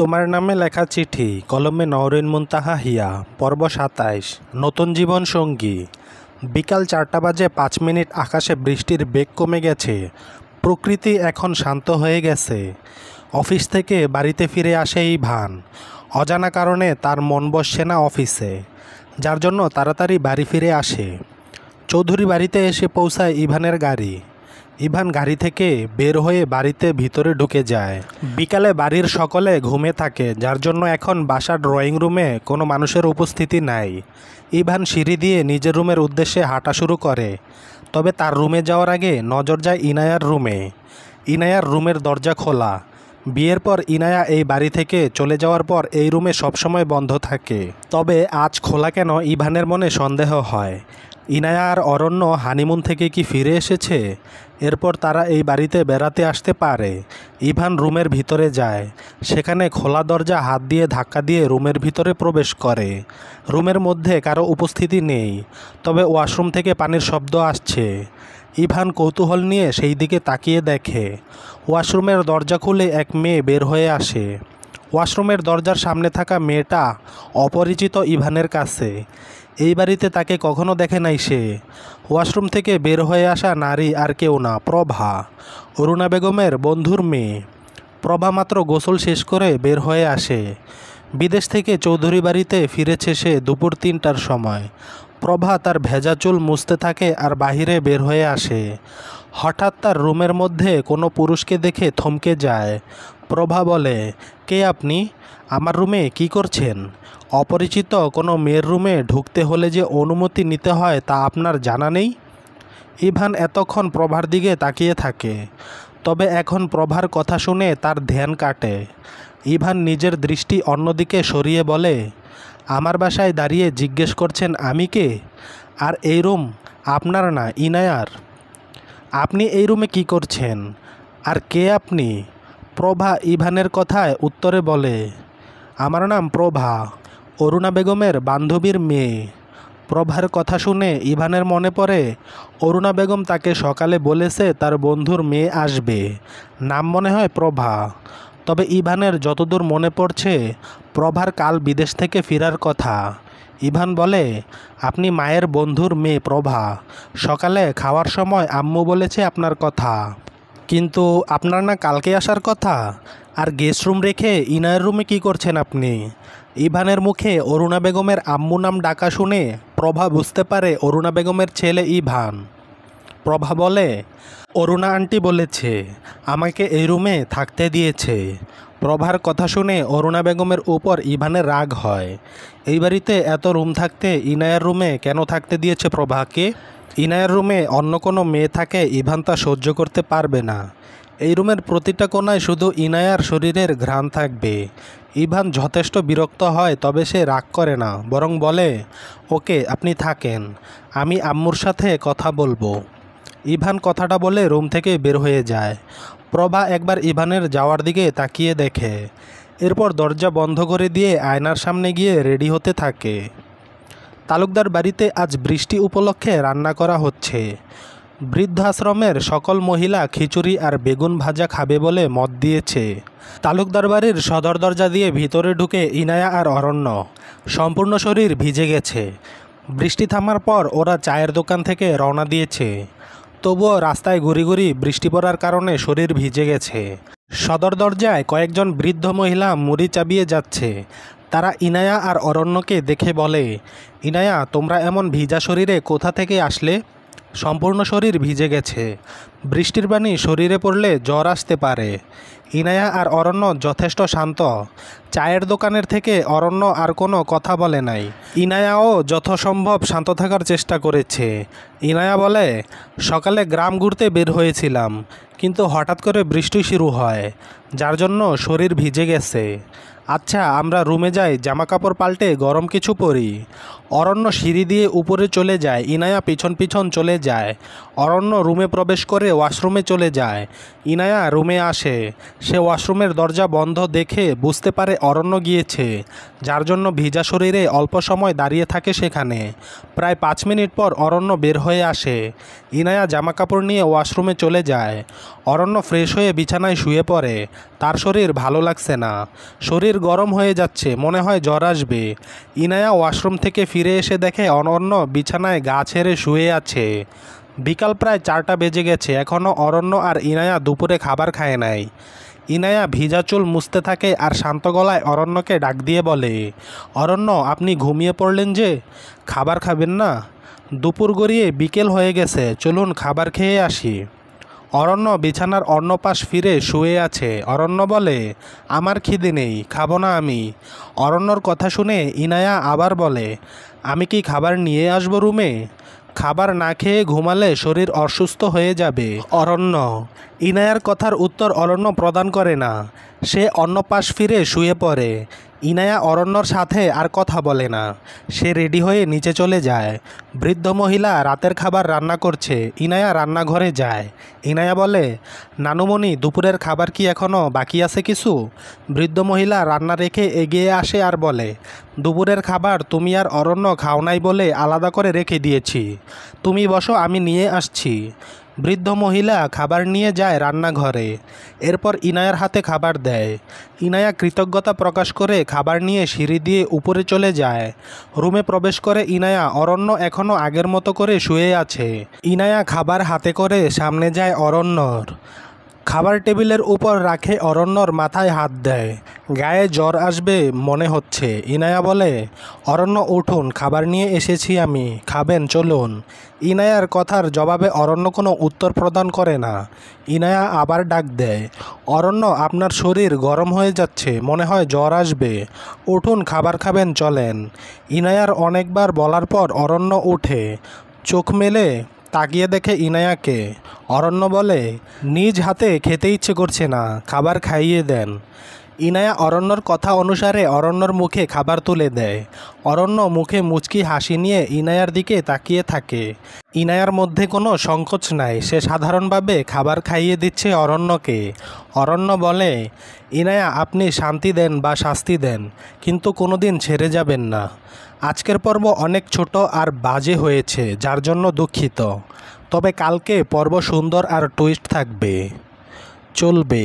তোমার নামে লেখা চিঠি কলমে নওরিন মুনতাহা হিয়া পর্ব ২৭ নতুন জীবন সঙ্গী। বিকাল ৪টা বাজে ৫ মিনিট। আকাশে বৃষ্টির বেগ কমে গেছে, প্রকৃতি এখন শান্ত হয়ে গেছে। অফিস থেকে বাড়িতে ফিরে আসে ইভান। অজানা কারণে তার মন বসছে না অফিসে, যার জন্য তাড়াতাড়ি বাড়ি ফিরে আসে। চৌধুরী বাড়িতে এসে পৌঁছায় ইভানের গাড়ি। ইভান গাড়ি থেকে বের হয়ে বাড়িতে ভিতরে ঢুকে যায়। বিকালে বাড়ির সকলে ঘুমে থাকে, যার জন্য এখন বাসার ড্রয়িং রুমে কোনো মানুষের উপস্থিতি নাই। ইভান সিঁড়ি দিয়ে নিজের রুমের উদ্দেশ্যে হাঁটা শুরু করে, তবে তার রুমে যাওয়ার আগে নজর যায় ইনায়ার রুমে। ইনায়ার রুমের দরজা খোলা। বিয়ের পর ইনায়া এই বাড়ি থেকে চলে যাওয়ার পর এই রুমে সবসময় বন্ধ থাকে, তবে আজ খোলা কেন ইভানের মনে সন্দেহ হয়। ইনায়া আর অরণ্য হানিমুন থেকে কি ফিরে এসেছে? এরপর তারা এই বাড়িতে বেড়াতে আসতে পারে। ইভান রুমের ভিতরে যায়, সেখানে খোলা দরজা হাত দিয়ে ধাক্কা দিয়ে রুমের ভিতরে প্রবেশ করে। রুমের মধ্যে কারো উপস্থিতি নেই, তবে ওয়াশরুম থেকে পানির শব্দ আসছে। ইভান কৌতূহল নিয়ে সেই দিকে তাকিয়ে দেখে ওয়াশরুমের দরজা খুলে এক মেয়ে বের হয়ে আসে। ওয়াশরুমের দরজার সামনে থাকা মেয়েটা অপরিচিত ইভানের কাছে। এই বাড়িতে তাকে কখনো দেখে নাই সে। ওয়াশরুম থেকে বের হয়ে আসা নারী আর কেউ না, প্রভা, অরুণা বেগমের বন্ধুর মেয়ে। প্রভা মাত্র গোসল শেষ করে বের হয়ে আসে। বিদেশ থেকে চৌধুরী বাড়িতে ফিরেছে সে দুপুর ৩টার সময়। প্রভা তার ভেজা চুল মুছতে থাকে আর বাহিরে বের হয়ে আসে। হঠাৎ তার রুমের মধ্যে কোনো পুরুষকে দেখে থমকে যায়। প্রভা বলে, কে আপনি? আমার রুমে কি করছেন? অপরিচিত কোনো মেয়ের রুমে ঢুকতে হলে যে অনুমতি নিতে হয় তা আপনার জানা নেই? ইভান এতক্ষণ প্রভার দিকে তাকিয়ে থাকে, তবে এখন প্রভার কথা শুনে তার ধ্যান কাটে। ইভান নিজের দৃষ্টি অন্যদিকে সরিয়ে বলে, আমার বাসায় দাঁড়িয়ে জিজ্ঞেস করছেন আমি কে? আর এই রুম আপনার না, ইনায়ার। আপনি এই রুমে কি করছেন? আর কে আপনি? প্রভা ইভানের কথায় উত্তরে বলে, আমার নাম প্রভা, অরুণা বেগমের বান্ধবীর মেয়ে। প্রভার কথা শুনে ইভানের মনে পড়ে অরুণা বেগম তাকে সকালে বলেছে তার বন্ধুর মেয়ে আসবে, নাম মনে হয় প্রভা। তবে ইভানের যতদূর মনে পড়ছে প্রভার কাল বিদেশ থেকে ফেরার কথা। ইভান বলে, আপনি মায়ের বন্ধুর মেয়ে প্রভা। সকালে খাওয়ার সময় আম্মু বলেছে আপনার কথা, কিন্তু আপনার না কালকে আসার কথা? আর গেস্ট রুম রেখে ইনায়ের রুমে কি করছেন আপনি? ইভানের মুখে অরুণা বেগমের আম্মু নাম ডাকা শুনে প্রভা বুঝতে পারে অরুণা বেগমের ছেলে ইভান। প্রভা বলে, অরুণা আন্টি বলেছে আমাকে এই রুমে থাকতে দিয়েছে। প্রভার কথা শুনে অরুণা বেগমের উপর ইভানের রাগ হয়। এই বাড়িতে এত রুম থাকতে ইনায়ার রুমে কেন থাকতে দিয়েছে প্রভাকে? ইনায়ার রুমে অন্য কোনো মেয়ে থাকে ইভান তা সহ্য করতে পারবে না। এই রুমের প্রতিটা কোণায় শুধু ইনায়ার শরীরের ঘ্রাণ থাকবে। ইভান যথেষ্ট বিরক্ত হয়, তবে সে রাগ করে না, বরং বলে, ওকে আপনি থাকেন, আমি আম্মুর সাথে কথা বলবো। ইভান কথাটা বলে রুম থেকে বের হয়ে যায়। প্রভা একবার ইভানের যাওয়ার দিকে তাকিয়ে দেখে, এরপর দরজা বন্ধ করে দিয়ে আয়নার সামনে গিয়ে রেডি হতে থাকে। তালুকদার বাড়িতে আজ বৃষ্টি উপলক্ষে রান্না করা হচ্ছে। বৃদ্ধাশ্রমের সকল মহিলা খিচুড়ি আর বেগুন ভাজা খাবে বলে মত দিয়েছে। তালুকদার বাড়ির সদর দরজা দিয়ে ভিতরে ঢুকে ইনায়া আর অরণ্য। সম্পূর্ণ শরীর ভিজে গেছে। বৃষ্টি থামার পর ওরা চায়ের দোকান থেকে রওনা দিয়েছে, তবুও রাস্তায় ঘুরি ঘুরি বৃষ্টি পড়ার কারণে শরীর ভিজে গেছে। সদর দরজায় কয়েকজন বৃদ্ধ মহিলা মুড়ি চাবিয়ে যাচ্ছে। তারা ইনায়া আর অরণ্যকে দেখে বলে, ইনায়া তোমরা এমন ভিজা শরীরে কোথা থেকে আসলে? সম্পূর্ণ শরীর ভিজে গেছে, বৃষ্টির পানি শরীরে পড়লে জ্বর আসতে পারে। ইনায়া আর অরণ্য যথেষ্ট শান্ত। চায়ের দোকানের থেকে অরণ্য আর কোনো কথা বলে নাই। ইনায়াও যথাসম্ভব শান্ত থাকার চেষ্টা করেছে। ইনায়া বলে, সকালে গ্রাম ঘুরতে বের হয়েছিলাম, কিন্তু হঠাৎ করে বৃষ্টি শুরু হয়, যার জন্য শরীর ভিজে গেছে। আচ্ছা আমরা রুমে যাই, জামা কাপড় পাল্টে গরম কিছু পরি। অরণ্য সিঁড়ি দিয়ে উপরে চলে যায়, ইনায়া পিছন পিছন চলে যায়। অরণ্য রুমে প্রবেশ করে ওয়াশরুমে চলে যায়। ইনায়া রুমে আসে, সে ওয়াশরুমের দরজা বন্ধ দেখে বুঝতে পারে অরণ্য গিয়েছে, যার জন্য ভিজা শরীরে অল্প সময় দাঁড়িয়ে থাকে সেখানে। প্রায় 5 মিনিট পর অরণ্য বের হয়ে আসে। ইনায়া জামা কাপড় নিয়ে ওয়াশরুমে চলে যায়। অরণ্য ফ্রেশ হয়ে বিছানায় শুয়ে পড়ে। তার শরীর ভালো লাগছে না, শরীর গরম হয়ে যাচ্ছে, মনে হয় জ্বর আসবে। ইনায়া ওয়াশরুম থেকে ফিরে এসে দেখে অরণ্য বিছানায় গা ছেড়ে শুয়ে আছে। বিকাল প্রায় 4টা বেজে গেছে, এখনও অরণ্য আর ইনায়া দুপুরে খাবার খায় নাই। ইনায়া ভিজা চুল মুছতে থাকে আর শান্ত গলায় অরণ্যকে ডাক দিয়ে বলে, অরণ্য আপনি ঘুমিয়ে পড়লেন যে, খাবার খাবেন না? দুপুর গড়িয়ে বিকেল হয়ে গেছে, চলুন খাবার খেয়ে আসি। অরণ্য বিছানার অন্য পাশ ফিরে শুয়ে আছে। অরণ্য বলে, আমার খিদে নেই, খাবো না আমি। অরণ্যর কথা শুনে ইনায়া আবার বলে, আমি কি খাবার নিয়ে আসবো রুমে? খাবার না খেয়ে ঘুমালে শরীর অসুস্থ হয়ে যাবে। অরণ্য ইনায়ার কথার উত্তর অরণ্য প্রদান করে না, সে অন্য পাশ ফিরে শুয়ে পড়ে। ইনায়া অরণ্যর সাথে আর কথা বলে না, সে রেডি হয়ে নিচে চলে যায়। বৃদ্ধ মহিলা রাতের খাবার রান্না করছে। ইনায়া রান্নাঘরে যায়। ইনায়া বলে, নানুমণি দুপুরের খাবার কি এখনও বাকি আছে কিছু? বৃদ্ধ মহিলা রান্না রেখে এগিয়ে আসে আর বলে, দুপুরের খাবার তুমি আর অরণ্য খাও নাই বলে আলাদা করে রেখে দিয়েছি, তুমি বসো আমি নিয়ে আসছি। বৃদ্ধ মহিলা খাবার নিয়ে যায় রান্নাঘরে। এরপর ইনায়ার হাতে খাবার দেয়। ইনায়া কৃতজ্ঞতা প্রকাশ করে খাবার নিয়ে সিঁড়ি দিয়ে উপরে চলে যায়। রুমে প্রবেশ করে ইনায়া, অরণ্য এখনও আগের মতো করে শুয়ে আছে। ইনায়া খাবার হাতে করে সামনে যায় অরণ্যর। খাবার টেবিলের উপর রাখে, অরণ্যর মাথায় হাত দেয়। গায়ে জ্বর আসবে মনে হচ্ছে। ইনায়া বলে, অরণ্য উঠুন, খাবার নিয়ে এসেছি আমি, খাবেন চলুন। ইনায়ার কথার জবাবে অরণ্য কোনো উত্তর প্রদান করে না। ইনায়া আবার ডাক দেয়, অরণ্য আপনার শরীর গরম হয়ে যাচ্ছে, মনে হয় জ্বর আসবে, উঠুন খাবার খাবেন চলেন। ইনায়ার অনেকবার বলার পর অরণ্য উঠে, চোখ মেলে তাকিয়ে দেখে ইনায়াকে। অরণ্য বলে, নিজ হাতে খেতে ইচ্ছে করছে না, খাবার খাইয়ে দেন। ইনায়া অরণ্যর কথা অনুসারে অরণ্যর মুখে খাবার তুলে দেয়। অরণ্য মুখে মুচকি হাসি নিয়ে ইনায়ার দিকে তাকিয়ে থাকে। ইনায়ার মধ্যে কোনো সংকোচ নাই, সে সাধারণভাবে খাবার খাইয়ে দিচ্ছে অরণ্যকে। অরণ্য বলে, ইনায়া আপনি শান্তি দেন বা শাস্তি দেন, কিন্তু কোনোদিন ছেড়ে যাবেন না। আজকের পর্ব অনেক ছোট আর বাজে হয়েছে, যার জন্য দুঃখিত। তবে কালকে পর্ব সুন্দর আর টুইস্ট থাকবে, চলবে।